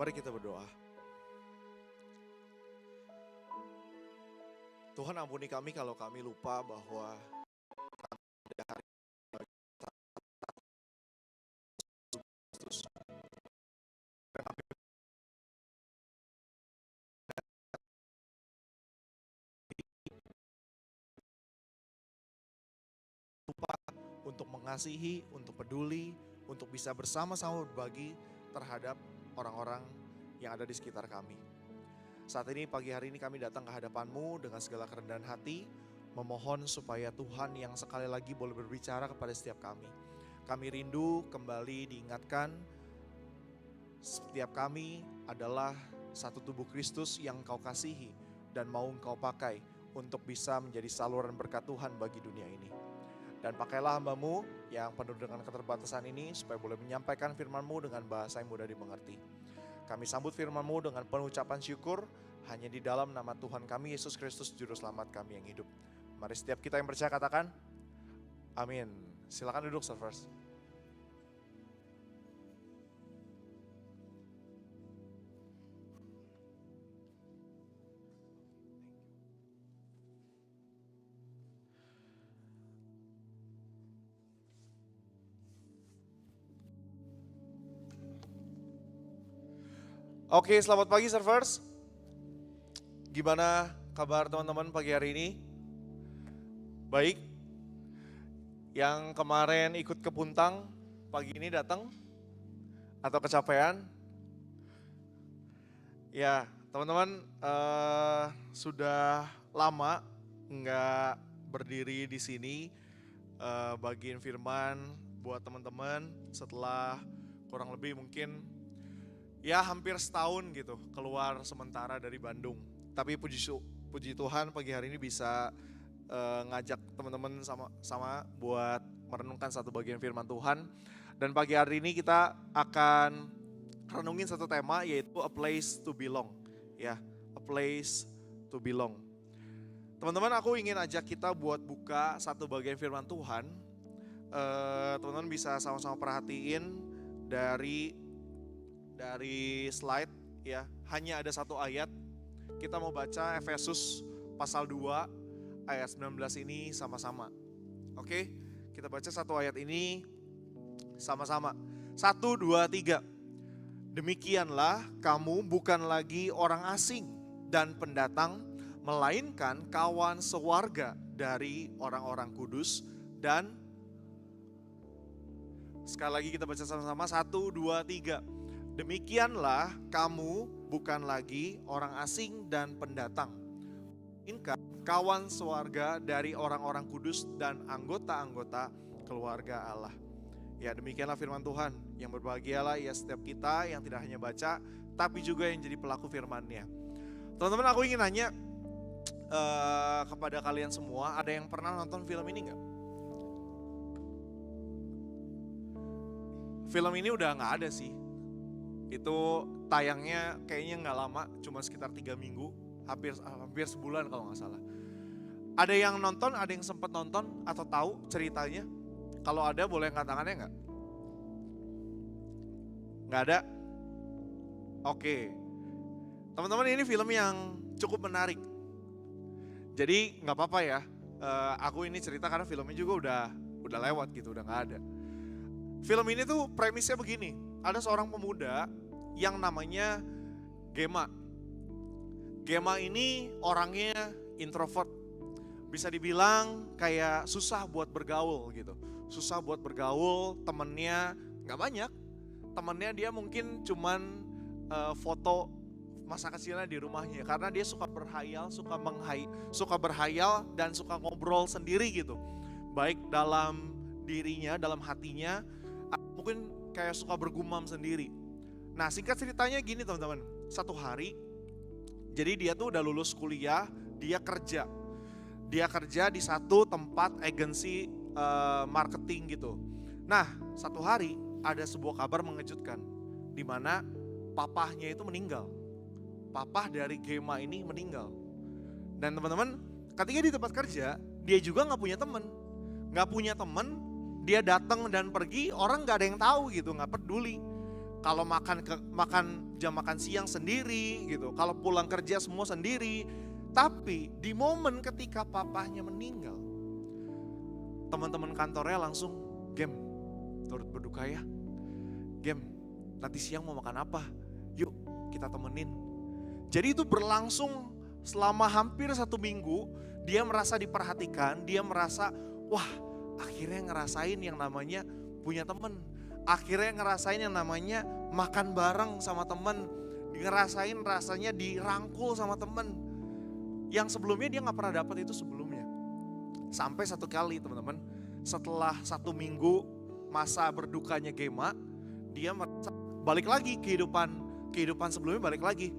Mari kita berdoa. Tuhan, ampuni kami kalau kami lupa bahwa pada hari Kristus. Dan kami lupa untuk mengasihi, untuk peduli, untuk bisa bersama-sama berbagi terhadap orang-orang yang ada di sekitar kami. Saat ini, pagi hari ini kami datang ke hadapan-Mu dengan segala kerendahan hati, memohon supaya Tuhan yang sekali lagi boleh berbicara kepada setiap kami. Kami rindu kembali diingatkan, setiap kami adalah satu tubuh Kristus yang Engkau kasihi dan mau Engkau pakai untuk bisa menjadi saluran berkat Tuhan bagi dunia ini. Dan pakailah hamba-Mu yang penuh dengan keterbatasan ini supaya boleh menyampaikan firman-Mu dengan bahasa yang mudah dimengerti. Kami sambut firman-Mu dengan penuh ucapan syukur hanya di dalam nama Tuhan kami Yesus Kristus Juru Selamat kami yang hidup. Mari setiap kita yang percaya katakan, amin. Silakan duduk, servers. Oke, selamat pagi servers. Gimana kabar teman-teman pagi hari ini? Baik. Yang kemarin ikut ke Puntang, pagi ini datang? Atau kecapean? Ya, teman-teman sudah lama nggak berdiri di sini bagiin firman buat teman-teman setelah kurang lebih mungkin ya hampir setahun gitu keluar sementara dari Bandung. Tapi puji Tuhan pagi hari ini bisa ngajak teman-teman sama buat merenungkan satu bagian firman Tuhan. Dan pagi hari ini kita akan renungin satu tema yaitu a place to belong. Ya, a place to belong. Teman-teman, aku ingin ajak kita buat buka satu bagian firman Tuhan. Teman-teman bisa sama-sama perhatiin dari slide ya, hanya ada satu ayat. Kita mau baca Efesus pasal 2 ayat 19 ini sama-sama. Oke, kita baca satu ayat ini sama-sama. 1, 2, 3. Demikianlah kamu bukan lagi orang asing dan pendatang, melainkan kawan sewarga dari orang-orang kudus dan sekali lagi kita baca sama-sama. 1, 2, 3. Demikianlah kamu bukan lagi orang asing dan pendatang, melainkan kawan sewarga dari orang-orang kudus dan anggota-anggota keluarga Allah. Ya, demikianlah firman Tuhan. Yang berbahagialah ya setiap kita yang tidak hanya baca, tapi juga yang jadi pelaku firman-Nya. Teman-teman, aku ingin nanya kepada kalian semua, ada yang pernah nonton film ini enggak? Film ini udah gak ada sih. Itu tayangnya kayaknya gak lama, cuma sekitar 3 minggu, hampir sebulan kalau gak salah. Ada yang nonton, ada yang sempat nonton atau tahu ceritanya? Kalau ada boleh angkat tangannya gak? Gak ada? Oke. Teman-teman, ini film yang cukup menarik. Jadi gak apa-apa ya, aku ini cerita karena filmnya juga udah lewat gitu, udah gak ada. Film ini tuh premisnya begini, ada seorang pemuda yang namanya Gema. Gema ini orangnya introvert, bisa dibilang kayak susah buat bergaul gitu. Susah buat bergaul, temennya gak banyak. Temennya dia mungkin cuman foto masa kecilnya di rumahnya, karena dia suka berhayal, suka berhayal dan suka ngobrol sendiri gitu. Baik dalam dirinya, dalam hatinya, mungkin kayak suka bergumam sendiri. Nah, singkat ceritanya gini teman-teman, satu hari, jadi dia tuh udah lulus kuliah, dia kerja di satu tempat agensi marketing gitu. Nah, satu hari ada sebuah kabar mengejutkan, di mana papahnya itu meninggal. Papah dari Gema ini meninggal. Dan teman-teman, ketika di tempat kerja, dia juga gak punya teman, dia datang dan pergi, orang gak ada yang tahu gitu, gak peduli. Kalau makan jam makan siang sendiri gitu. Kalau pulang kerja semua sendiri. Tapi di momen ketika papahnya meninggal, teman-teman kantornya langsung, "Gem, turut berduka ya. Gem, nanti siang mau makan apa? Yuk kita temenin." Jadi itu berlangsung selama hampir 1 minggu. Dia merasa diperhatikan, dia merasa, wah akhirnya ngerasain yang namanya punya temen. Akhirnya ngerasain yang namanya makan bareng sama temen. Ngerasain rasanya dirangkul sama temen. Yang sebelumnya dia gak pernah dapat itu sebelumnya. Sampai satu kali teman-teman, setelah 1 minggu masa berdukanya Gema, dia merasa balik lagi kehidupan sebelumnya balik lagi.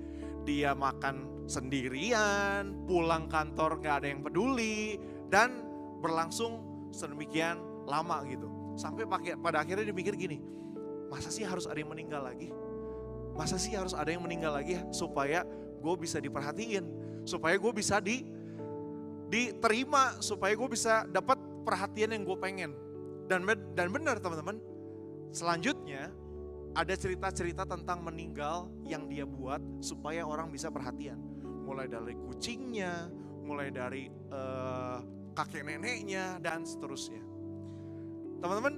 Dia makan sendirian, pulang kantor gak ada yang peduli, dan berlangsung sedemikian lama gitu. Sampai pada akhirnya dia mikir gini, masa sih harus ada yang meninggal lagi? Masa sih harus ada yang meninggal lagi ya? Supaya gue bisa diperhatiin, supaya gue bisa diterima, supaya gue bisa dapat perhatian yang gue pengen. Dan benar teman-teman, selanjutnya ada cerita-cerita tentang meninggal yang dia buat supaya orang bisa perhatian. Mulai dari kucingnya, mulai dari kakek neneknya, dan seterusnya. Teman-teman,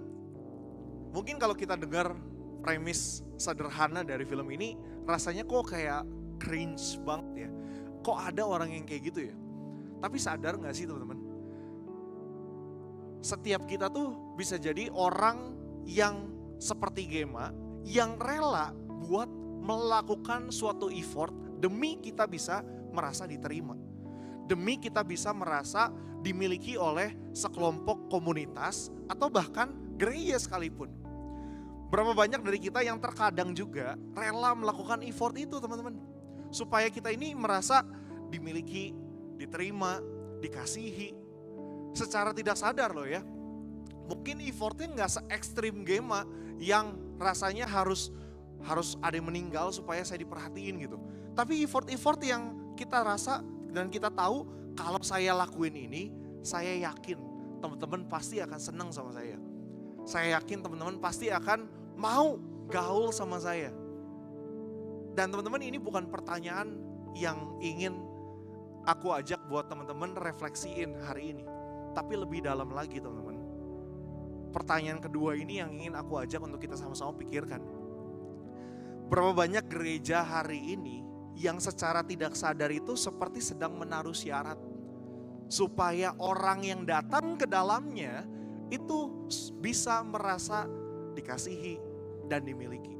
mungkin kalau kita dengar premis sederhana dari film ini, rasanya kok kayak cringe banget ya. Kok ada orang yang kayak gitu ya? Tapi sadar gak sih teman-teman? Setiap kita tuh bisa jadi orang yang seperti Gema, yang rela buat melakukan suatu effort demi kita bisa merasa diterima. Demi kita bisa merasa dimiliki oleh sekelompok komunitas atau bahkan gereja sekalipun. Berapa banyak dari kita yang terkadang juga rela melakukan effort itu teman-teman. Supaya kita ini merasa dimiliki, diterima, dikasihi. Secara tidak sadar loh ya. Mungkin effortnya gak se-ekstrim Gema yang rasanya harus ada yang meninggal supaya saya diperhatiin gitu. Tapi effort yang kita rasa dan kita tahu kalau saya lakuin ini, saya yakin teman-teman pasti akan senang sama saya. Saya yakin teman-teman pasti akan mau gaul sama saya. Dan teman-teman, ini bukan pertanyaan yang ingin aku ajak buat teman-teman refleksiin hari ini. Tapi lebih dalam lagi teman-teman. Pertanyaan kedua ini yang ingin aku ajak untuk kita sama-sama pikirkan. Berapa banyak gereja hari ini yang secara tidak sadar itu seperti sedang menaruh syarat supaya orang yang datang ke dalamnya itu bisa merasa dikasihi dan dimiliki.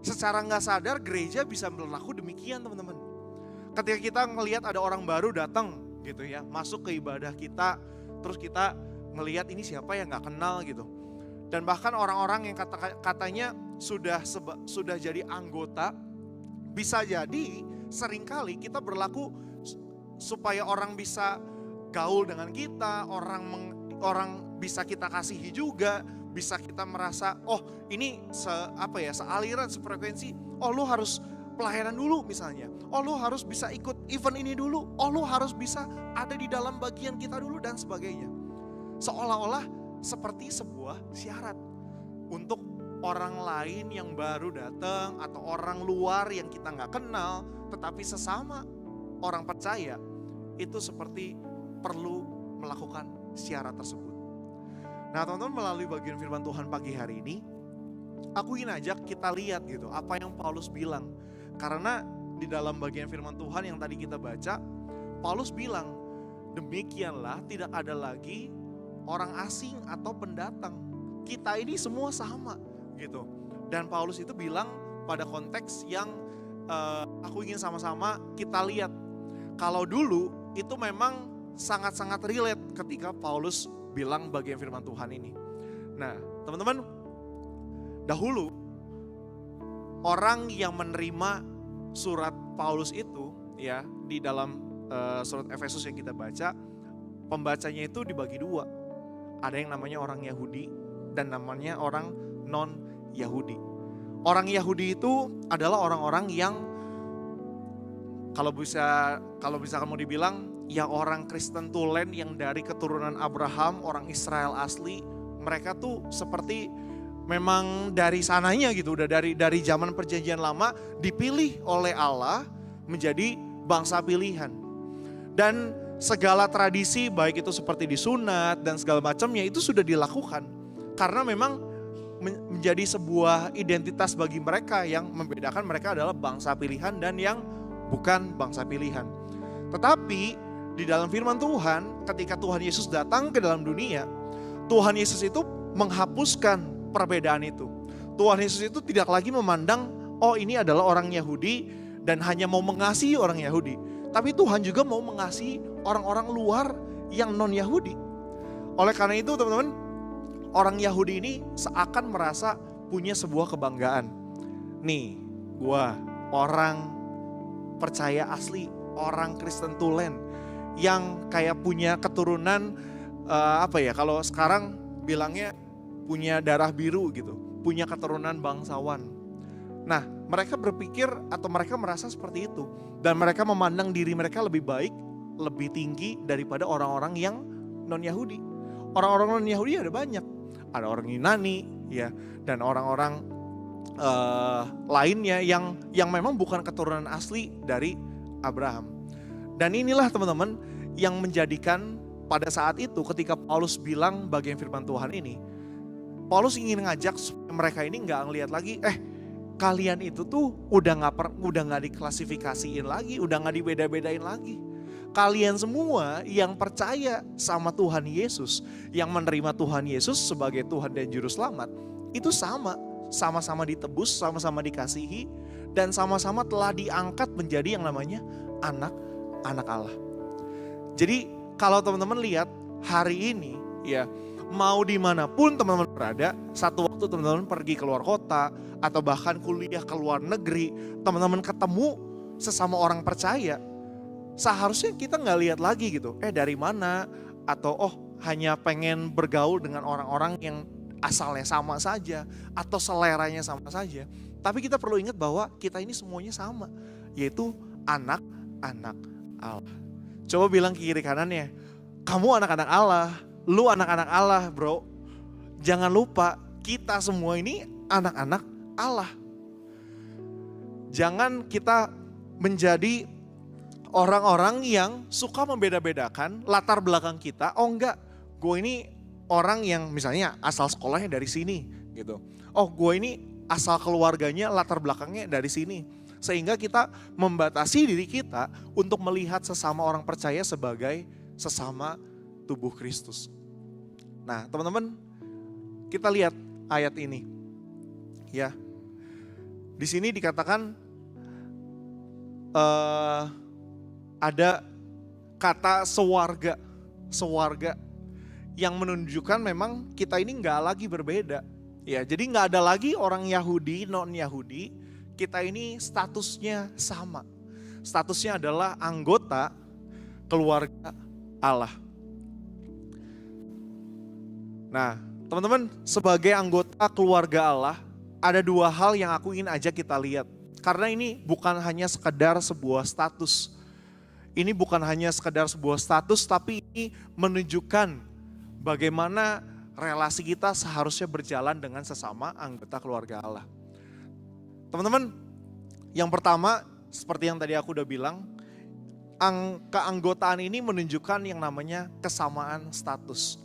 Secara nggak sadar gereja bisa berlaku demikian teman-teman. Ketika kita ngelihat ada orang baru datang gitu ya, masuk ke ibadah kita, terus kita ngelihat ini siapa yang nggak kenal gitu. Dan bahkan orang-orang yang katanya sudah jadi anggota, bisa jadi seringkali kita berlaku supaya orang bisa gaul dengan kita, orang bisa kita kasihi juga, bisa kita merasa oh ini sealiran, sefrekuensi. Oh lu harus pelayanan dulu misalnya. Oh lu harus bisa ikut event ini dulu. Oh lu harus bisa ada di dalam bagian kita dulu dan sebagainya. Seolah-olah seperti sebuah syarat untuk orang lain yang baru datang atau orang luar yang kita gak kenal, tetapi sesama orang percaya itu seperti perlu melakukan syarat tersebut. Nah teman-teman, melalui bagian firman Tuhan pagi hari ini, aku ingin ajak kita lihat gitu apa yang Paulus bilang. Karena di dalam bagian firman Tuhan yang tadi kita baca, Paulus bilang, demikianlah tidak ada lagi orang asing atau pendatang. Kita ini semua sama gitu. Dan Paulus itu bilang pada konteks yang aku ingin sama-sama kita lihat. Kalau dulu itu memang sangat-sangat relate ketika Paulus bilang bagian firman Tuhan ini. Nah teman-teman, dahulu orang yang menerima surat Paulus itu ya di dalam surat Efesus yang kita baca, pembacanya itu dibagi dua. Ada yang namanya orang Yahudi dan namanya orang non-Yahudi. Orang Yahudi itu adalah orang-orang yang kalau bisa kamu dibilang ya orang Kristen tulen yang dari keturunan Abraham, orang Israel asli. Mereka tuh seperti memang dari sananya gitu, udah dari zaman perjanjian lama dipilih oleh Allah menjadi bangsa pilihan. Dan segala tradisi baik itu seperti disunat dan segala macamnya itu sudah dilakukan. Karena memang menjadi sebuah identitas bagi mereka yang membedakan mereka adalah bangsa pilihan dan yang bukan bangsa pilihan. Tetapi di dalam firman Tuhan, ketika Tuhan Yesus datang ke dalam dunia, Tuhan Yesus itu menghapuskan perbedaan itu. Tuhan Yesus itu tidak lagi memandang, oh ini adalah orang Yahudi dan hanya mau mengasihi orang Yahudi. Tapi Tuhan juga mau mengasihi orang-orang luar yang non-Yahudi. Oleh karena itu teman-teman, orang Yahudi ini seakan merasa punya sebuah kebanggaan. Nih, gua orang percaya asli, orang Kristen tulen yang kayak punya keturunan kalau sekarang bilangnya punya darah biru gitu, punya keturunan bangsawan. Nah, mereka berpikir atau mereka merasa seperti itu. Dan mereka memandang diri mereka lebih baik, lebih tinggi daripada orang-orang yang non-Yahudi. Orang-orang non-Yahudi ada banyak. Ada orang Yunani, ya, dan orang-orang lainnya yang memang bukan keturunan asli dari Abraham. Dan inilah teman-teman yang menjadikan pada saat itu ketika Paulus bilang bagian firman Tuhan ini, Paulus ingin ngajak mereka ini nggak ngelihat lagi, kalian itu tuh udah nggak diklasifikasiin lagi, udah nggak dibeda-bedain lagi. Kalian semua yang percaya sama Tuhan Yesus, yang menerima Tuhan Yesus sebagai Tuhan dan Juru Selamat, itu sama-sama ditebus, sama-sama dikasihi, dan sama-sama telah diangkat menjadi yang namanya anak-anak Allah. Jadi kalau teman-teman lihat hari ini, ya, mau dimanapun teman-teman berada, satu waktu teman-teman pergi keluar kota atau bahkan kuliah ke luar negeri, teman-teman ketemu sesama orang percaya, seharusnya kita nggak lihat lagi gitu, dari mana, atau hanya pengen bergaul dengan orang-orang yang asalnya sama saja atau seleranya sama saja. Tapi kita perlu ingat bahwa kita ini semuanya sama, yaitu anak-anak Allah. Coba bilang ke kiri kanannya, kamu anak-anak Allah. Lu anak-anak Allah, bro. Jangan lupa kita semua ini anak-anak Allah. Jangan kita menjadi orang-orang yang suka membeda-bedakan latar belakang kita. Oh enggak, gue ini orang yang misalnya asal sekolahnya dari sini gitu. Oh gue ini asal keluarganya latar belakangnya dari sini. Sehingga kita membatasi diri kita untuk melihat sesama orang percaya sebagai sesama tubuh Kristus. Nah, teman-teman, kita lihat ayat ini. Ya. Di sini dikatakan ada kata sewarga yang menunjukkan memang kita ini nggak lagi berbeda. Ya, jadi nggak ada lagi orang Yahudi, non-Yahudi. Kita ini statusnya sama. Statusnya adalah anggota keluarga Allah. Nah, teman-teman, sebagai anggota keluarga Allah, ada dua hal yang aku ingin ajak kita lihat. Karena ini bukan hanya sekedar sebuah status. Ini bukan hanya sekedar sebuah status, tapi ini menunjukkan bagaimana relasi kita seharusnya berjalan dengan sesama anggota keluarga Allah. Teman-teman, yang pertama, seperti yang tadi aku udah bilang, keanggotaan ini menunjukkan yang namanya kesamaan status.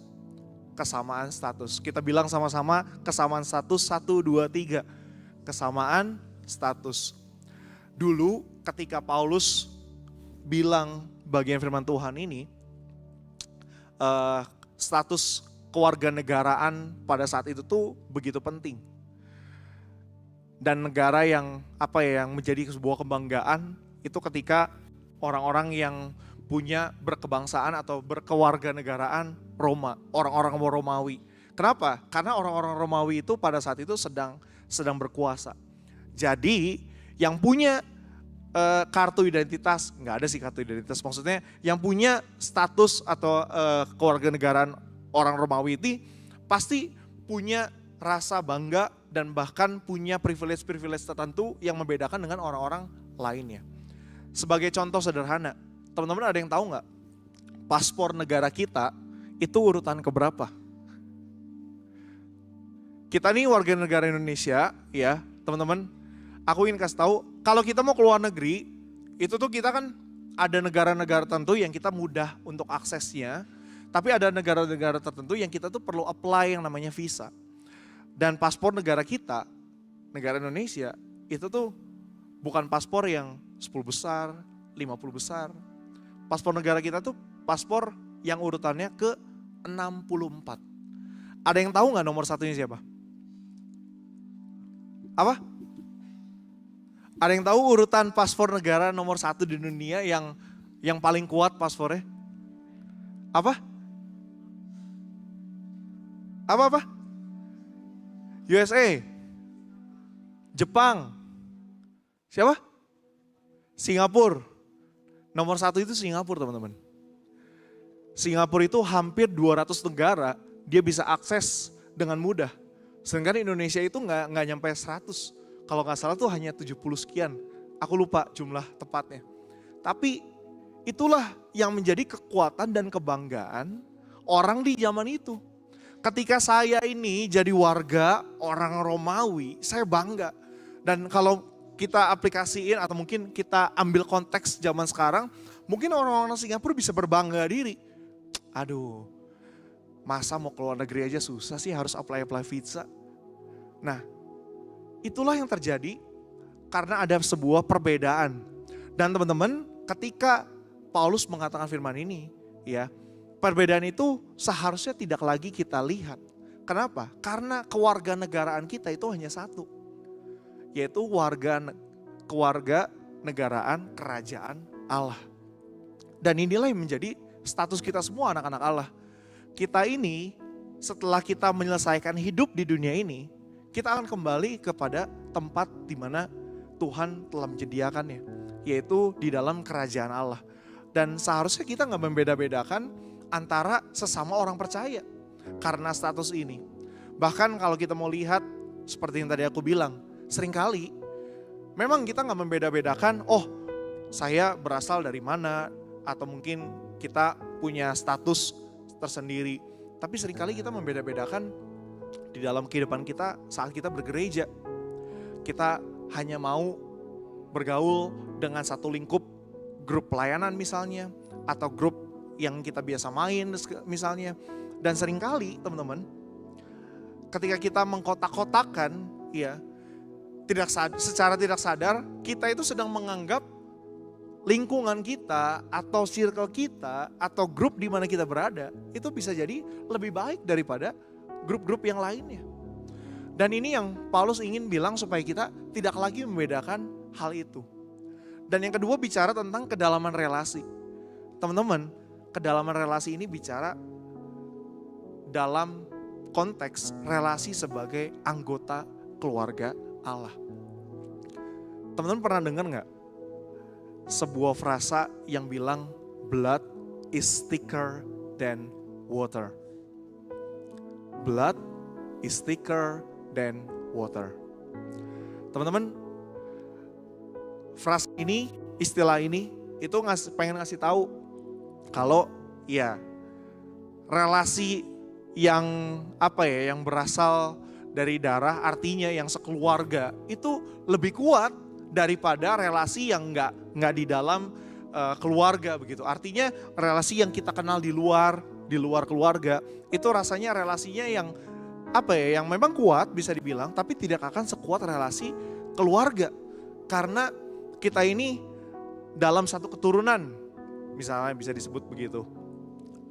Kesamaan status. Kita bilang sama-sama kesamaan status 1, 2, 3. Kesamaan status. Dulu ketika Paulus bilang bagian firman Tuhan ini, status kewarganegaraan pada saat itu tuh begitu penting. Dan negara yang menjadi sebuah kebanggaan itu ketika orang-orang yang punya berkebangsaan atau berkewarganegaraan Roma, orang-orang Romawi. Kenapa? Karena orang-orang Romawi itu pada saat itu sedang berkuasa. Jadi yang punya kartu identitas, nggak ada sih kartu identitas, maksudnya yang punya status atau kewarganegaraan orang Romawi itu pasti punya rasa bangga dan bahkan punya privilege-privilege tertentu yang membedakan dengan orang-orang lainnya. Sebagai contoh sederhana, teman-teman ada yang tahu nggak? Paspor negara kita itu urutan keberapa? Kita nih warga negara Indonesia ya teman-teman. Aku ingin kasih tahu, kalau kita mau keluar negeri, itu tuh kita kan ada negara-negara tertentu yang kita mudah untuk aksesnya. Tapi ada negara-negara tertentu yang kita tuh perlu apply yang namanya visa. Dan paspor negara kita, negara Indonesia, itu tuh bukan paspor yang 10 besar, 50 besar. Paspor negara kita tuh paspor yang urutannya ke 64. Ada yang tahu nggak nomor satunya siapa? Apa? Ada yang tahu urutan paspor negara nomor 1 di dunia yang paling kuat paspornya? Apa? Apa? USA. Jepang. Siapa? Singapura. Nomor 1 itu Singapura teman-teman. Singapura itu hampir 200 negara dia bisa akses dengan mudah. Sedangkan Indonesia itu nggak nyampe 100. Kalau nggak salah tuh hanya 70 sekian. Aku lupa jumlah tepatnya. Tapi itulah yang menjadi kekuatan dan kebanggaan orang di zaman itu. Ketika saya ini jadi warga orang Romawi, saya bangga. Dan kalau kita aplikasiin atau mungkin kita ambil konteks zaman sekarang, mungkin orang-orang Singapura bisa berbangga diri. Aduh, masa mau keluar negeri aja susah sih harus apply visa. Nah, itulah yang terjadi karena ada sebuah perbedaan. Dan teman-teman, ketika Paulus mengatakan firman ini, ya, perbedaan itu seharusnya tidak lagi kita lihat. Kenapa? Karena kewarganegaraan kita itu hanya satu, yaitu keluarga negaraan kerajaan Allah. Dan inilah yang menjadi status kita semua anak-anak Allah. Kita ini setelah kita menyelesaikan hidup di dunia ini, kita akan kembali kepada tempat di mana Tuhan telah menyediakannya, yaitu di dalam kerajaan Allah. Dan seharusnya kita gak membeda-bedakan antara sesama orang percaya karena status ini. Bahkan kalau kita mau lihat seperti yang tadi aku bilang, seringkali memang kita gak membeda-bedakan, oh saya berasal dari mana, atau mungkin kita punya status tersendiri. Tapi seringkali kita membeda-bedakan di dalam kehidupan kita saat kita bergereja. Kita hanya mau bergaul dengan satu lingkup grup pelayanan misalnya, atau grup yang kita biasa main misalnya. Dan seringkali teman-teman, ketika kita mengkotak-kotakan, ya, secara tidak sadar kita itu sedang menganggap lingkungan kita atau circle kita atau grup di mana kita berada itu bisa jadi lebih baik daripada grup-grup yang lainnya. Dan ini yang Paulus ingin bilang supaya kita tidak lagi membedakan hal itu. Dan yang kedua bicara tentang kedalaman relasi. Teman-teman, kedalaman relasi ini bicara dalam konteks relasi sebagai anggota keluarga Allah. Teman-teman pernah dengar gak sebuah frasa yang bilang blood is thicker than water? Blood is thicker than water. Teman-teman, frasa ini, istilah ini, itu pengen ngasih tahu kalau ya relasi yang yang berasal dari darah, artinya yang sekeluarga itu lebih kuat daripada relasi yang nggak di dalam keluarga begitu. Artinya relasi yang kita kenal di luar keluarga itu rasanya relasinya yang yang memang kuat bisa dibilang, tapi tidak akan sekuat relasi keluarga. Karena kita ini dalam satu keturunan, misalnya bisa disebut begitu.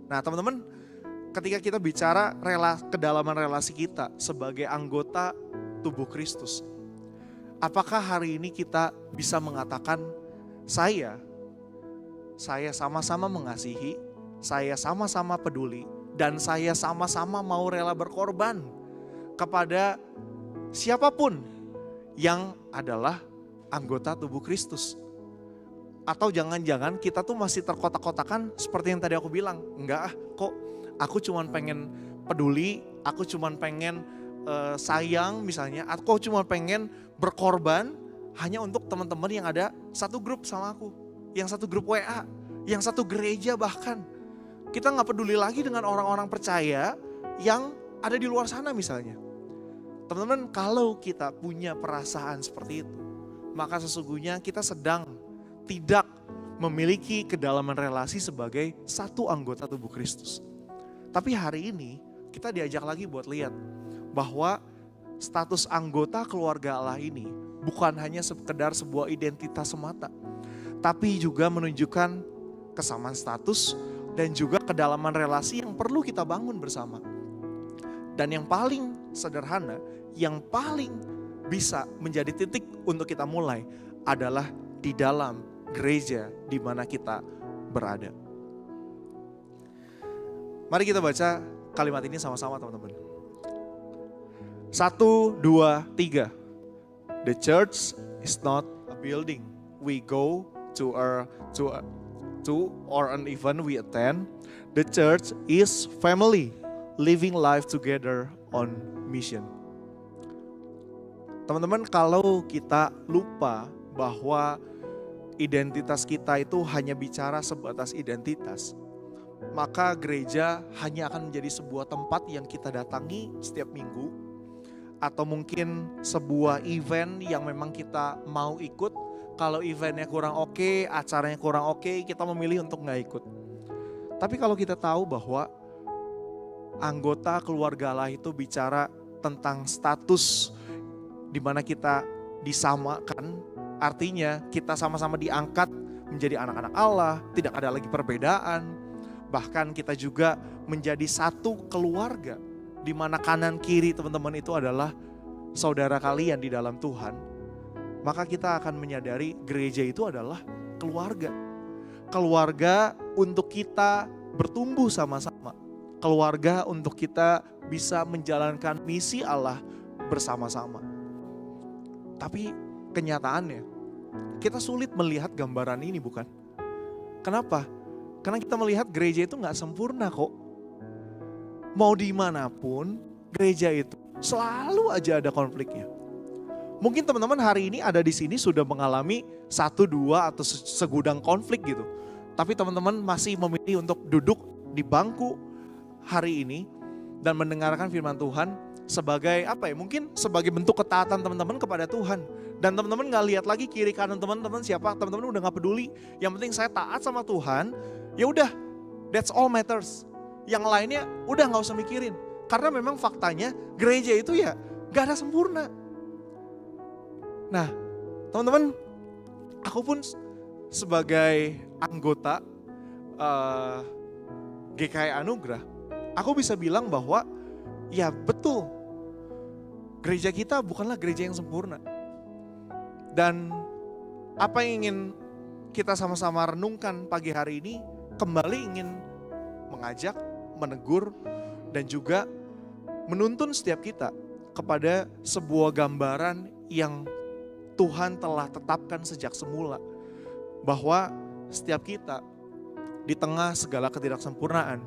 Nah teman-teman, ketika kita bicara kedalaman relasi kita sebagai anggota tubuh Kristus, apakah hari ini kita bisa mengatakan saya sama-sama mengasihi, saya sama-sama peduli, dan saya sama-sama mau rela berkorban kepada siapapun yang adalah anggota tubuh Kristus? Atau jangan-jangan kita tuh masih terkotak-kotakan seperti yang tadi aku bilang, enggak kok aku cuman pengen peduli, aku cuman pengen sayang misalnya, aku cuma pengen berkorban hanya untuk teman-teman yang ada satu grup sama aku, yang satu grup WA, yang satu gereja bahkan. Kita gak peduli lagi dengan orang-orang percaya yang ada di luar sana misalnya. Teman-teman, kalau kita punya perasaan seperti itu, maka sesungguhnya kita sedang tidak memiliki kedalaman relasi sebagai satu anggota tubuh Kristus. Tapi hari ini kita diajak lagi buat lihat bahwa status anggota keluarga Allah ini bukan hanya sekedar sebuah identitas semata, tapi juga menunjukkan kesamaan status dan juga kedalaman relasi yang perlu kita bangun bersama. Dan yang paling sederhana, yang paling bisa menjadi titik untuk kita mulai adalah di dalam gereja di mana kita berada. Mari kita baca kalimat ini sama-sama teman-teman. 1, 2, 3. The church is not a building we go to or an event we attend. The church is family living life together on mission. Teman-teman, kalau kita lupa bahwa identitas kita itu hanya bicara sebatas identitas, maka gereja hanya akan menjadi sebuah tempat yang kita datangi setiap minggu, atau mungkin sebuah event yang memang kita mau ikut. Kalau eventnya kurang oke, acaranya kurang oke, kita memilih untuk gak ikut. Tapi kalau kita tahu bahwa anggota keluarga Allah itu bicara tentang status di mana kita disamakan, artinya kita sama-sama diangkat menjadi anak-anak Allah, tidak ada lagi perbedaan. Bahkan kita juga menjadi satu keluarga di mana kanan kiri teman-teman itu adalah saudara kalian di dalam Tuhan. Maka kita akan menyadari gereja itu adalah keluarga. Keluarga untuk kita bertumbuh sama-sama. Keluarga untuk kita bisa menjalankan misi Allah bersama-sama. Tapi kenyataannya kita sulit melihat gambaran ini, bukan? Kenapa? Karena kita melihat gereja itu gak sempurna kok. Mau dimanapun gereja itu selalu aja ada konfliknya. Mungkin teman-teman hari ini ada di sini sudah mengalami 1, 2 atau segudang konflik gitu. Tapi teman-teman masih memilih untuk duduk di bangku hari ini dan mendengarkan firman Tuhan sebagai apa ya? Mungkin sebagai bentuk ketaatan teman-teman kepada Tuhan. Dan teman-teman gak lihat lagi kiri kanan teman-teman siapa, teman-teman udah gak peduli. Yang penting saya taat sama Tuhan, ya udah, that's all matters. Yang lainnya udah gak usah mikirin. Karena memang faktanya gereja itu ya gak ada sempurna. Nah, teman-teman, aku pun sebagai anggota GKI Anugerah, aku bisa bilang bahwa ya betul, gereja kita bukanlah gereja yang sempurna. Dan apa yang ingin kita sama-sama renungkan pagi hari ini, kembali ingin mengajak, menegur, dan juga menuntun setiap kita kepada sebuah gambaran yang Tuhan telah tetapkan sejak semula. Bahwa setiap kita di tengah segala ketidaksempurnaan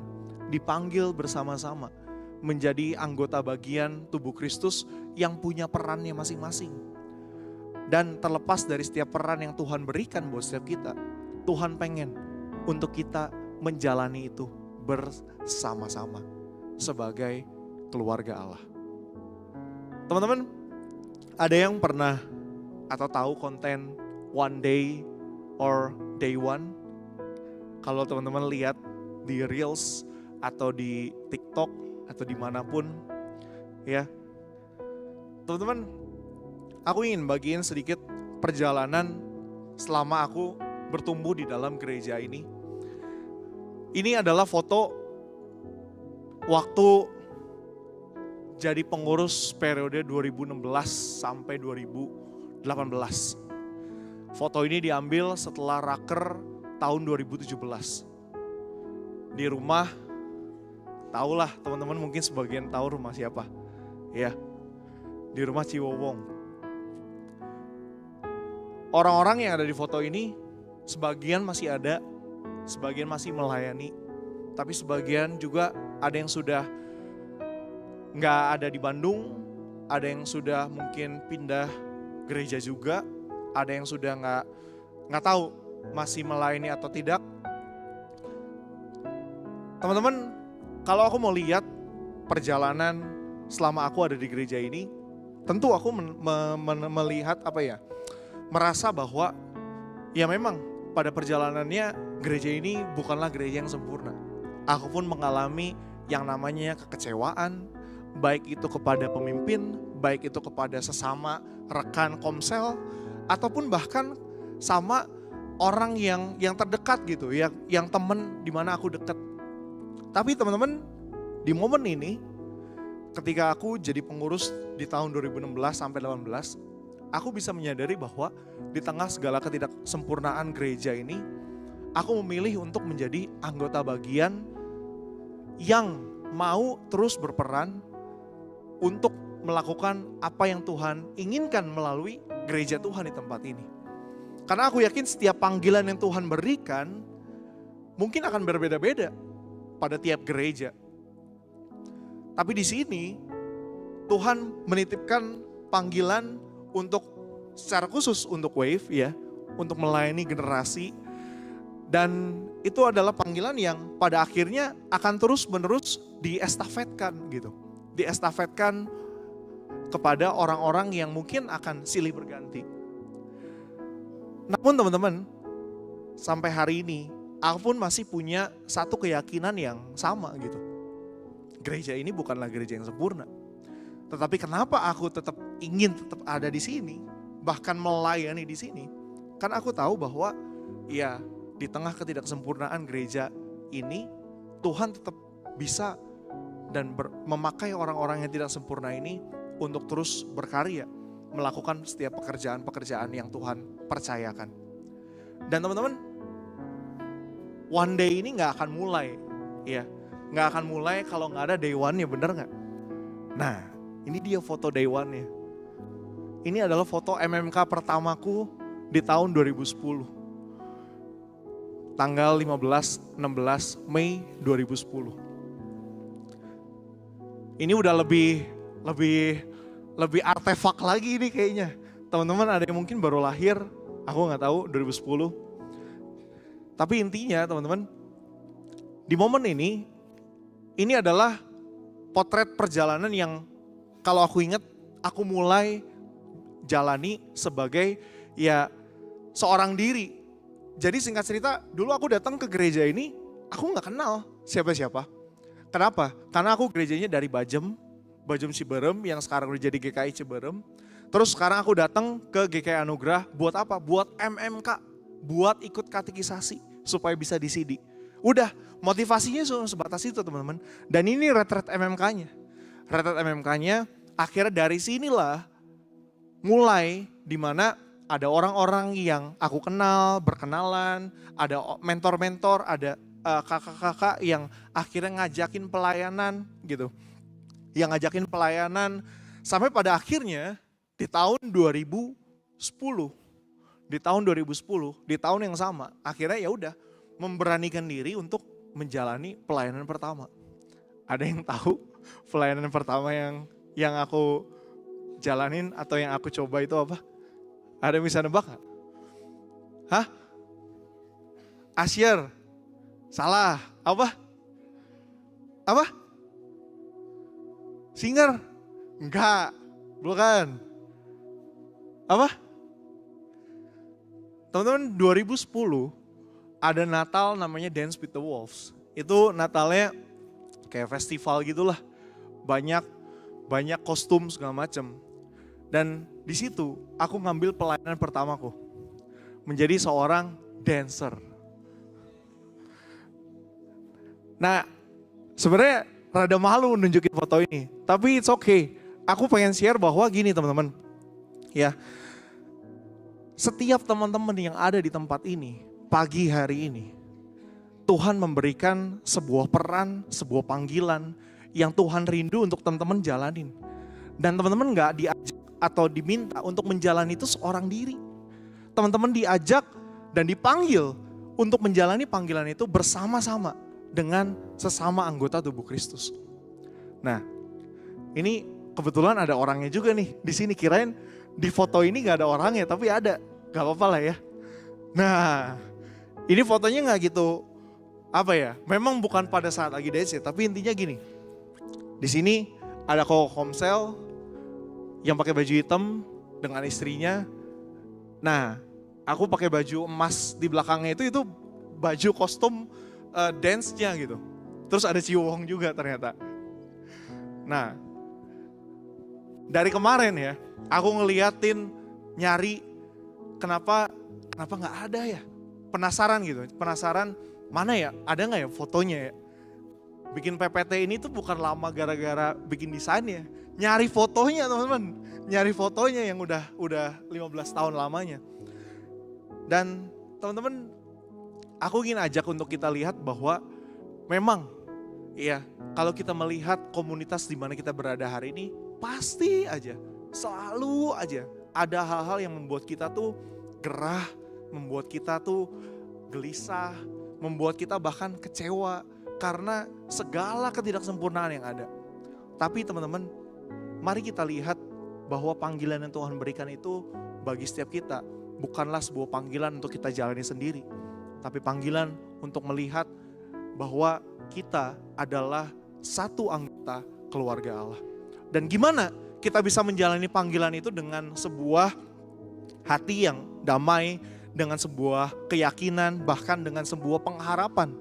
dipanggil bersama-sama menjadi anggota bagian tubuh Kristus yang punya perannya masing-masing. Dan terlepas dari setiap peran yang Tuhan berikan buat setiap kita, Tuhan pengen untuk kita menjalani itu bersama-sama sebagai keluarga Allah. Teman-teman, ada yang pernah atau tahu konten One Day or Day One? Kalau teman-teman lihat di Reels atau di TikTok atau dimanapun ya, teman-teman, aku ingin bagiin sedikit perjalanan selama aku bertumbuh di dalam gereja ini. Ini adalah foto waktu jadi pengurus periode 2016 sampai 2018. Foto ini diambil setelah raker tahun 2017. Di rumah, tahulah teman-teman, mungkin sebagian tahu rumah siapa. Ya, di rumah Ciwowong. Orang-orang yang ada di foto ini, sebagian masih ada, sebagian masih melayani. Tapi sebagian juga ada yang sudah nggak ada di Bandung, ada yang sudah mungkin pindah gereja juga, ada yang sudah nggak tahu masih melayani atau tidak. Teman-teman, kalau aku mau lihat perjalanan selama aku ada di gereja ini, tentu aku melihat merasa bahwa ya memang pada perjalanannya gereja ini bukanlah gereja yang sempurna. Aku pun mengalami yang namanya kekecewaan, baik itu kepada pemimpin, baik itu kepada sesama rekan komsel, ataupun bahkan sama orang yang terdekat gitu, yang temen di mana aku dekat. Tapi teman-teman, di momen ini, ketika aku jadi pengurus di tahun 2016 sampai 18, aku bisa menyadari bahwa di tengah segala ketidaksempurnaan gereja ini, aku memilih untuk menjadi anggota bagian yang mau terus berperan untuk melakukan apa yang Tuhan inginkan melalui gereja Tuhan di tempat ini. Karena aku yakin setiap panggilan yang Tuhan berikan mungkin akan berbeda-beda pada tiap gereja. Tapi di sini Tuhan menitipkan panggilan untuk secara khusus untuk Wave ya, untuk melayani generasi. Dan itu adalah panggilan yang pada akhirnya akan terus-menerus diestafetkan gitu. Diestafetkan kepada orang-orang yang mungkin akan silih berganti. Namun teman-teman, sampai hari ini aku pun masih punya satu keyakinan yang sama gitu. Gereja ini bukanlah gereja yang sempurna. Tetapi kenapa aku ingin tetap ada di sini, bahkan melayani di sini? Kan aku tahu bahwa ya di tengah ketidaksempurnaan gereja ini, Tuhan tetap bisa dan memakai orang-orang yang tidak sempurna ini untuk terus berkarya, melakukan setiap pekerjaan-pekerjaan yang Tuhan percayakan. Dan teman-teman, one day ini gak akan mulai, ya, gak akan mulai kalau gak ada day one-nya, bener gak? Nah, ini dia foto day one-nya. Ini adalah foto MMK pertamaku di tahun 2010. Tanggal 15-16 Mei 2010. Ini udah lebih artefak lagi ini kayaknya. Teman-teman ada yang mungkin baru lahir, aku gak tahu 2010. Tapi intinya teman-teman, di momen ini adalah potret perjalanan yang kalau aku ingat, aku mulai jalani sebagai ya seorang diri. Jadi singkat cerita, dulu aku datang ke gereja ini, aku gak kenal siapa-siapa. Kenapa? Karena aku gerejanya dari Bajem Ciberem yang sekarang udah jadi GKI Ciberem. Terus sekarang aku datang ke GKI Anugerah, buat apa? Buat MMK, buat ikut katekisasi supaya bisa disidi. Udah, motivasinya cuma sebatas itu teman-teman. Dan ini retret MMK-nya. Retret MMK-nya akhirnya dari sinilah mulai dimana ada orang-orang yang aku kenal, berkenalan, ada mentor-mentor, ada kakak-kakak yang akhirnya ngajakin pelayanan gitu. Yang ngajakin pelayanan sampai pada akhirnya di tahun 2010. Di tahun 2010, di tahun yang sama, akhirnya ya udah memberanikan diri untuk menjalani pelayanan pertama. Ada yang tahu pelayanan pertama yang aku jalanin atau yang aku coba itu apa? Ada yang bisa nebak gak? Hah? Asyir? Salah. Apa? Apa? Singer? Enggak. Bukan. Apa? Teman-teman 2010 ada Natal namanya Dance with the Wolves. Itu Natalnya kayak festival gitulah. Banyak kostum segala macam. Dan di situ aku ngambil pelayanan pertamaku. Menjadi seorang dancer. Nah, sebenarnya rada malu nunjukin foto ini, tapi it's okay. Aku pengen share bahwa gini teman-teman, ya, setiap teman-teman yang ada di tempat ini, pagi hari ini, Tuhan memberikan sebuah peran, sebuah panggilan yang Tuhan rindu untuk teman-teman jalanin. Dan teman-teman gak diajak atau diminta untuk menjalani itu seorang diri. Teman-teman diajak dan dipanggil untuk menjalani panggilan itu bersama-sama dengan sesama anggota tubuh Kristus. Nah, ini kebetulan ada orangnya juga nih di sini. Kirain di foto ini nggak ada orangnya, tapi ada. Gak apa-apa lah ya. Nah, ini fotonya nggak gitu apa ya? Memang bukan pada saat lagi DC, tapi intinya gini. Di sini ada Komsel yang pakai baju hitam dengan istrinya. Nah, aku pakai baju emas di belakangnya itu baju kostum dance-nya gitu. Terus ada Ciwong juga ternyata. Nah, dari kemarin ya, aku ngeliatin nyari kenapa nggak ada ya? Penasaran gitu, penasaran mana ya? Ada nggak ya fotonya ya? Bikin PPT ini tuh bukan lama gara-gara bikin desainnya, nyari fotonya teman-teman, nyari fotonya yang udah 15 tahun lamanya. Dan teman-teman, aku ingin ajak untuk kita lihat bahwa memang ya kalau kita melihat komunitas di mana kita berada hari ini, pasti aja, selalu aja ada hal-hal yang membuat kita tuh gerah, membuat kita tuh gelisah, membuat kita bahkan kecewa karena segala ketidaksempurnaan yang ada. Tapi teman-teman, mari kita lihat bahwa panggilan yang Tuhan berikan itu bagi setiap kita bukanlah sebuah panggilan untuk kita jalani sendiri, tapi panggilan untuk melihat bahwa kita adalah satu anggota keluarga Allah. Dan gimana kita bisa menjalani panggilan itu dengan sebuah hati yang damai, dengan sebuah keyakinan, bahkan dengan sebuah pengharapan.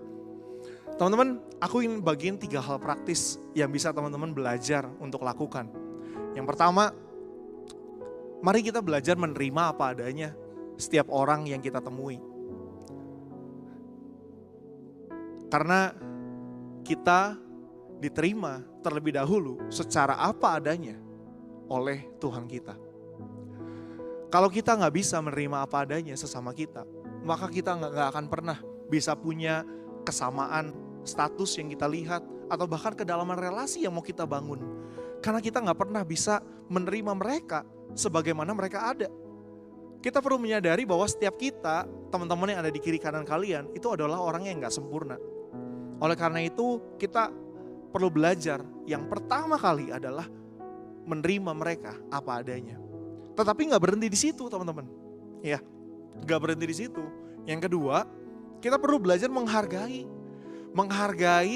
Teman-teman, aku ingin bagiin 3 hal praktis yang bisa teman-teman belajar untuk lakukan. Yang pertama, mari kita belajar menerima apa adanya setiap orang yang kita temui. Karena kita diterima terlebih dahulu secara apa adanya oleh Tuhan kita. Kalau kita gak bisa menerima apa adanya sesama kita, maka kita gak akan pernah bisa punya kesamaan status yang kita lihat, atau bahkan kedalaman relasi yang mau kita bangun. Karena kita gak pernah bisa menerima mereka sebagaimana mereka ada. Kita perlu menyadari bahwa setiap kita, teman-teman yang ada di kiri kanan kalian, itu adalah orang yang gak sempurna. Oleh karena itu kita perlu belajar yang pertama kali adalah menerima mereka apa adanya. Tetapi gak berhenti di situ teman-teman. Ya, gak berhenti di situ. Yang kedua, kita perlu belajar menghargai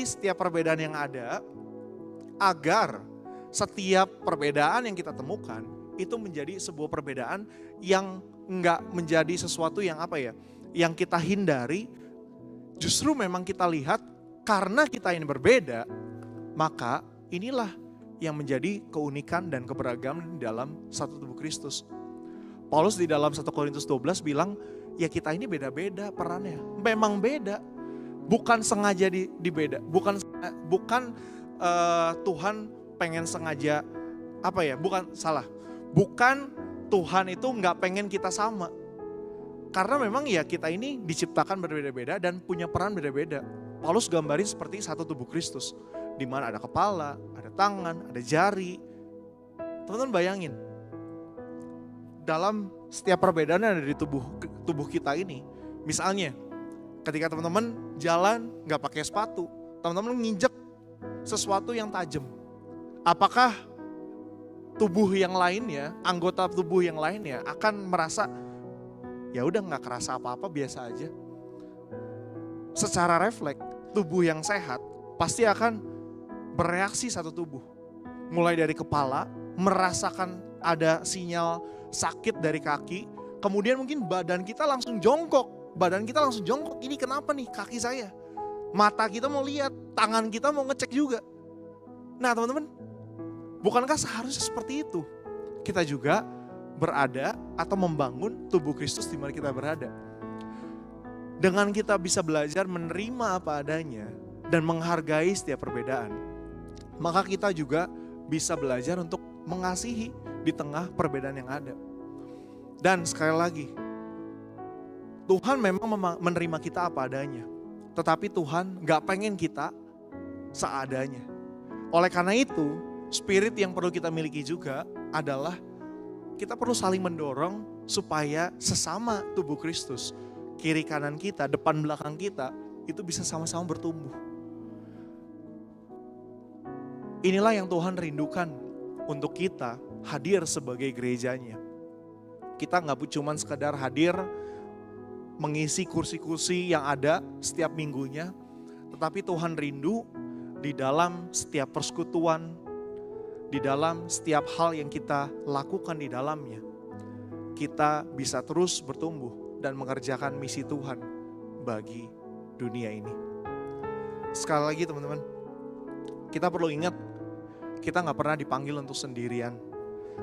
setiap perbedaan yang ada, agar setiap perbedaan yang kita temukan itu menjadi sebuah perbedaan yang enggak menjadi sesuatu yang yang kita hindari. Justru memang kita lihat karena kita ini berbeda, maka inilah yang menjadi keunikan dan keberagaman dalam satu tubuh Kristus. Paulus di dalam 1 Korintus 12 bilang, ya kita ini beda-beda perannya. Memang beda. Bukan sengaja dibeda. Bukan Tuhan pengen sengaja bukan Tuhan itu gak pengen kita sama. Karena memang ya kita ini diciptakan berbeda-beda dan punya peran beda-beda. Paulus gambarin seperti satu tubuh Kristus, di mana ada kepala, ada tangan, ada jari. Teman-teman bayangin, dalam setiap perbedaan yang ada di tubuh kita ini, misalnya ketika teman-teman jalan gak pakai sepatu, teman-teman nginjek sesuatu yang tajam, apakah tubuh yang lainnya, anggota tubuh yang lainnya akan merasa ya udah gak kerasa apa-apa, biasa aja? Secara refleks, tubuh yang sehat pasti akan bereaksi satu tubuh. Mulai dari kepala, merasakan ada sinyal sakit dari kaki, kemudian mungkin badan kita langsung jongkok. Ini kenapa nih kaki saya? Mata kita mau lihat, tangan kita mau ngecek juga. Nah teman-teman, bukankah seharusnya seperti itu? Kita juga berada atau membangun tubuh Kristus di mana kita berada. Dengan kita bisa belajar menerima apa adanya dan menghargai setiap perbedaan, maka kita juga bisa belajar untuk mengasihi di tengah perbedaan yang ada. Dan sekali lagi, Tuhan memang menerima kita apa adanya, tetapi Tuhan gak pengen kita seadanya. Oleh karena itu, spirit yang perlu kita miliki juga adalah kita perlu saling mendorong supaya sesama tubuh Kristus, kiri kanan kita, depan belakang kita, itu bisa sama-sama bertumbuh. Inilah yang Tuhan rindukan untuk kita hadir sebagai gerejanya. Kita gak cuma sekedar hadir mengisi kursi-kursi yang ada setiap minggunya, tetapi Tuhan rindu di dalam setiap persekutuan, di dalam setiap hal yang kita lakukan di dalamnya, kita bisa terus bertumbuh dan mengerjakan misi Tuhan bagi dunia ini. Sekali lagi teman-teman, kita perlu ingat, kita gak pernah dipanggil untuk sendirian.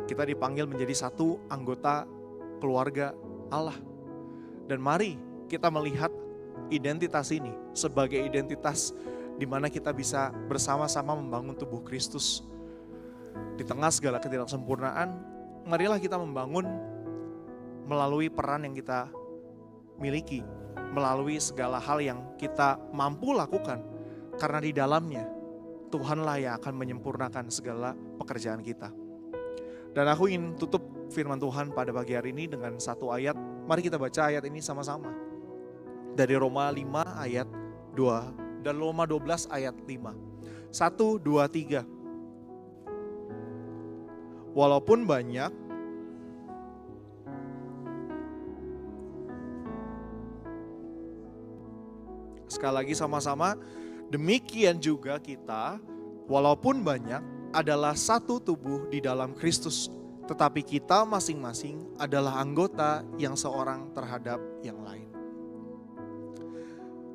Kita dipanggil menjadi satu anggota keluarga Allah. Dan mari kita melihat identitas ini sebagai identitas di mana kita bisa bersama-sama membangun tubuh Kristus. Di tengah segala ketidaksempurnaan, marilah kita membangun melalui peran yang kita miliki, melalui segala hal yang kita mampu lakukan, karena di dalamnya Tuhanlah yang akan menyempurnakan segala pekerjaan kita. Dan aku ingin tutup firman Tuhan pada pagi hari ini dengan satu ayat. Mari kita baca ayat ini sama-sama. Dari Roma 5 ayat 2 dan Roma 12 ayat 5. 1, 2, 3. Walaupun banyak sekali lagi sama-sama, demikian juga kita, walaupun banyak, adalah satu tubuh di dalam Kristus, tetapi kita masing-masing adalah anggota yang seorang terhadap yang lain.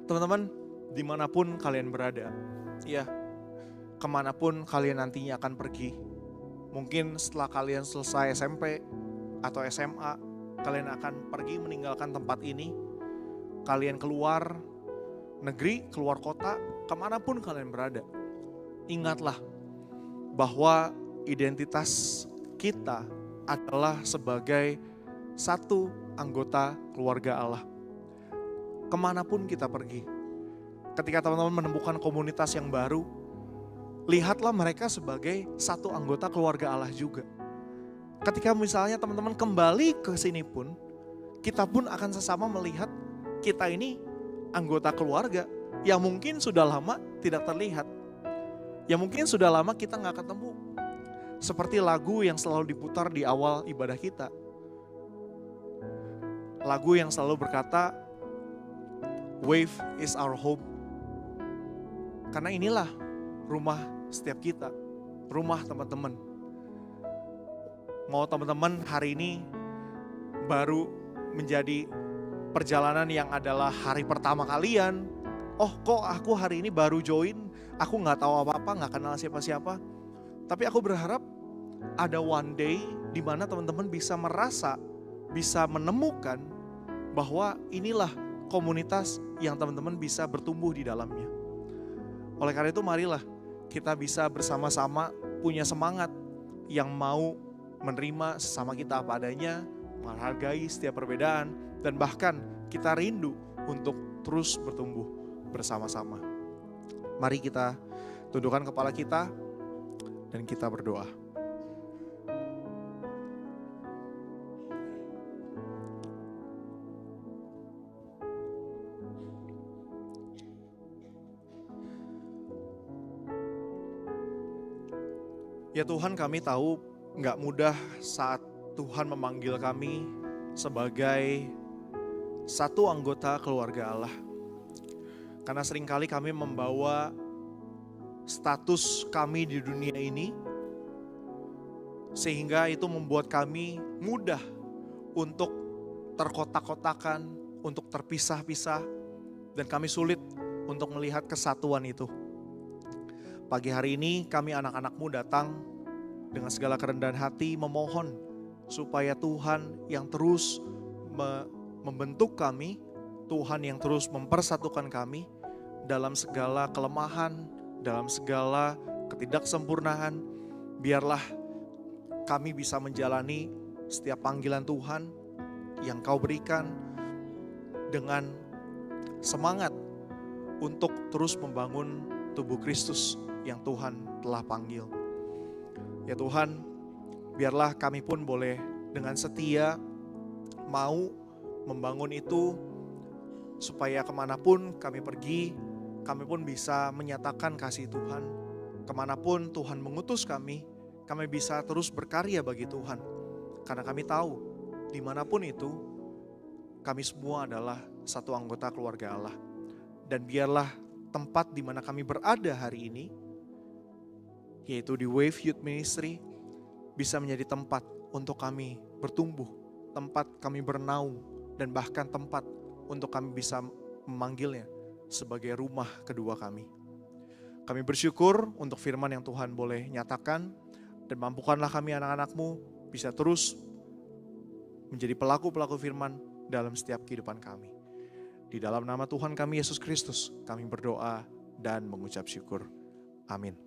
Teman-teman, dimanapun kalian berada, ya, kemanapun kalian nantinya akan pergi, mungkin setelah kalian selesai SMP atau SMA, kalian akan pergi meninggalkan tempat ini, kalian keluar negeri, keluar kota, kemanapun kalian berada. Ingatlah bahwa identitas kita adalah sebagai satu anggota keluarga Allah. Kemanapun kita pergi, ketika teman-teman menemukan komunitas yang baru, lihatlah mereka sebagai satu anggota keluarga Allah juga. Ketika misalnya teman-teman kembali ke sini pun, kita pun akan sesama melihat kita ini anggota keluarga yang mungkin sudah lama tidak terlihat, yang mungkin sudah lama kita gak ketemu. Seperti lagu yang selalu diputar di awal ibadah kita, lagu yang selalu berkata, "Wave is our home." Karena inilah rumah setiap kita, rumah teman-teman. Mau teman-teman hari ini baru menjadi perjalanan yang adalah hari pertama kalian, oh kok aku hari ini baru join, aku gak tahu apa-apa, gak kenal siapa-siapa. Tapi aku berharap ada one day di mana teman-teman bisa merasa, bisa menemukan bahwa inilah komunitas yang teman-teman bisa bertumbuh di dalamnya. Oleh karena itu marilah kita bisa bersama-sama punya semangat yang mau menerima sesama kita apa adanya, menghargai setiap perbedaan, dan bahkan kita rindu untuk terus bertumbuh bersama-sama. Mari kita tundukkan kepala kita dan kita berdoa. Ya Tuhan, kami tahu gak mudah saat Tuhan memanggil kami sebagai satu anggota keluarga Allah. Karena seringkali kami membawa status kami di dunia ini, sehingga itu membuat kami mudah untuk terkotak-kotakan, untuk terpisah-pisah, dan kami sulit untuk melihat kesatuan itu. Pagi hari ini kami anak-anakmu datang dengan segala kerendahan hati memohon supaya Tuhan yang terus membentuk kami, Tuhan yang terus mempersatukan kami dalam segala kelemahan, dalam segala ketidaksempurnaan. Biarlah kami bisa menjalani setiap panggilan Tuhan yang Kau berikan dengan semangat untuk terus membangun tubuh Kristus yang Tuhan telah panggil. Ya Tuhan, biarlah kami pun boleh dengan setia mau membangun itu, supaya kemanapun kami pergi, kami pun bisa menyatakan kasih Tuhan. Kemanapun Tuhan mengutus kami bisa terus berkarya bagi Tuhan. Karena kami tahu, dimanapun itu, kami semua adalah satu anggota keluarga Allah. Dan biarlah tempat di mana kami berada hari ini, yaitu di Wave Youth Ministry, bisa menjadi tempat untuk kami bertumbuh, tempat kami bernaung, dan bahkan tempat untuk kami bisa memanggilnya sebagai rumah kedua kami. Kami bersyukur untuk firman yang Tuhan boleh nyatakan, dan mampukanlah kami anak-anak-Mu bisa terus menjadi pelaku-pelaku firman dalam setiap kehidupan kami. Di dalam nama Tuhan kami Yesus Kristus, kami berdoa dan mengucap syukur. Amin.